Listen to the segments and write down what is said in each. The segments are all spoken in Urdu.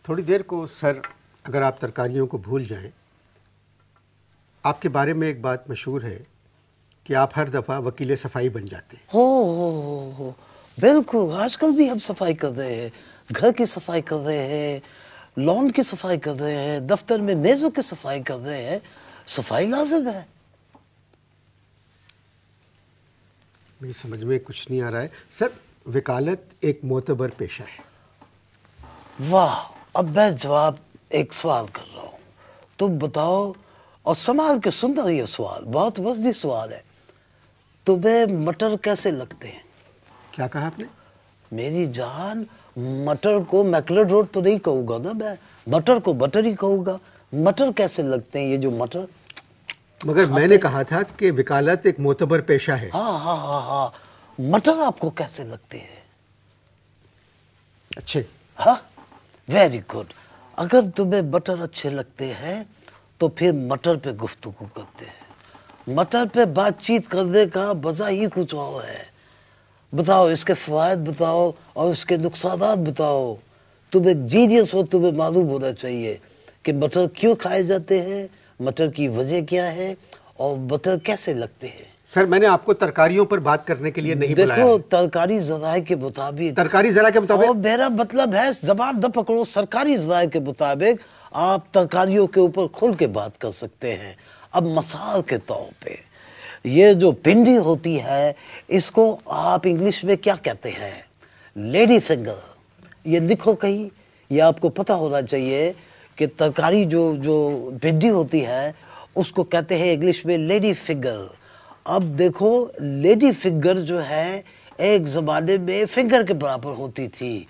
تھوڑی دیر کو سر اگر آپ ترکاریوں کو بھول جائیں، آپ کے بارے میں ایک بات مشہور ہے کہ آپ ہر دفعہ وکیل صفائی بن جاتے ہیں۔ ہو بالکل، آج کل بھی ہم صفائی کر رہے ہیں، گھر کی صفائی کر رہے ہیں، لان کی صفائی کر رہے ہیں، دفتر میں میزوں کی صفائی کر رہے ہیں۔ صفائی لازم ہے۔ میری سمجھ میں کچھ نہیں آ رہا ہے سر، وکالت ایک معتبر پیشہ ہے۔ واہ، اب میں جواب ایک سوال کر رہا ہوں، تم بتاؤ، اور سنبھال کے سننا یہ سوال بہت وسیع سوال ہے، تمہیں مٹر کیسے لگتے ہیں؟ کیا کہا آپ نے؟ میری جان، مٹر کو میکلڈ روڈ تو نہیں کہوں گا نا میں، مٹر کو بٹر ہی کہوں گا۔ مٹر کیسے لگتے ہیں یہ جو مٹر؟ مگر میں نے کہا تھا کہ وکالت ایک معتبر پیشہ ہے۔ ہاں، مٹر آپ کو کیسے لگتے ہیں؟ اچھے۔ ہاں، ویری گڈ۔ اگر تمہیں مٹر اچھے لگتے ہیں تو پھر مٹر پہ گفتگو کرتے ہیں۔ مٹر پہ بات چیت کرنے کا مزہ ہی کچھ اور ہے۔ بتاؤ اس کے فوائد بتاؤ اور اس کے نقصانات بتاؤ۔ تم ایک جینیس ہو، تمہیں معلوم ہونا چاہیے کہ مٹر کیوں کھائے جاتے ہیں، مٹر کی وجہ کیا ہے، اور مٹر کیسے لگتے ہیں۔ سر میں نے آپ کو ترکاریوں پر بات کرنے کے لیے نہیں بلایا دیکھو، ہے۔ ترکاری ذرائع کے مطابق، ترکاری ذرا کے اور مطابق میرا مطلب ہے زبان نہ پکڑو، سرکاری ذرائع کے مطابق آپ ترکاریوں کے اوپر کھل کے بات کر سکتے ہیں۔ اب مثال کے طور پہ یہ جو پنڈی ہوتی ہے، اس کو آپ انگلش میں کیا کہتے ہیں؟ Lady finger. یہ لکھو کہیں، یہ آپ کو پتہ ہونا چاہیے کہ ترکاری جو پنڈی ہوتی ہے اس کو کہتے ہیں انگلش میں لیڈی فنگر۔ اب دیکھو، لیڈی فنگر جو ہے ایک زمانے میں فنگر کے برابر ہوتی تھی،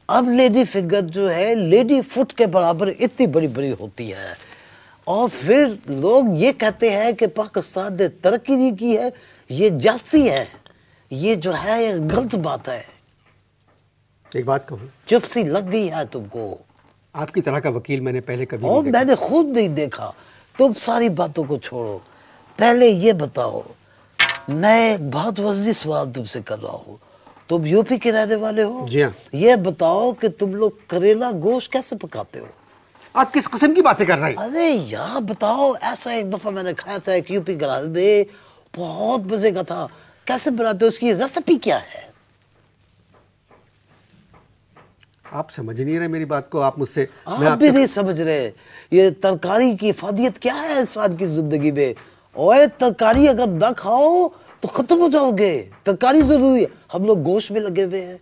اب لیڈی فنگر جو ہے لیڈی فٹ کے برابر اتنی بڑی بڑی ہوتی ہے۔ اور پھر لوگ یہ کہتے ہیں کہ پاکستان نے ترقی نہیں کی ہے، یہ جاستی ہے، یہ جو ہے یہ غلط بات ہے۔ ایک بات کہوں، چپ سی لگ گئی ہے تم کو، آپ کی طرح کا وکیل میں نے پہلے کبھی اور نہیں میں دیکھا۔ نے خود نہیں دیکھا۔ تم ساری باتوں کو چھوڑو، پہلے یہ بتاؤ، میں ایک بہت وسیع سوال تم سے کر رہا ہوں، تم یو پی کے رہنے والے ہو؟ جی ہاں۔ یہ بتاؤ کہ تم لوگ کریلا گوشت کیسے پکاتے ہو؟ آپ کس قسم کی باتیں کر رہے ہیں؟ ارے یار بتاؤ، ایسا ایک دفعہ میں نے کھایا تھا ایک یو پی گراج میں، بہت مزے کا تھا۔ کیسے بناتے ہو، اس کی ریسیپی کیا ہے؟ آپ سمجھ نہیں رہے میری بات کو، آپ مجھ سے آپ بھی نہیں سمجھ رہے یہ ترکاری کی افادیت کیا ہے انسان کی زندگی میں۔ اوے ترکاری اگر نہ کھاؤ تو ختم ہو جاؤ گے، ترکاری ضروری ہے۔ ہم لوگ گوشت میں لگے ہوئے ہیں،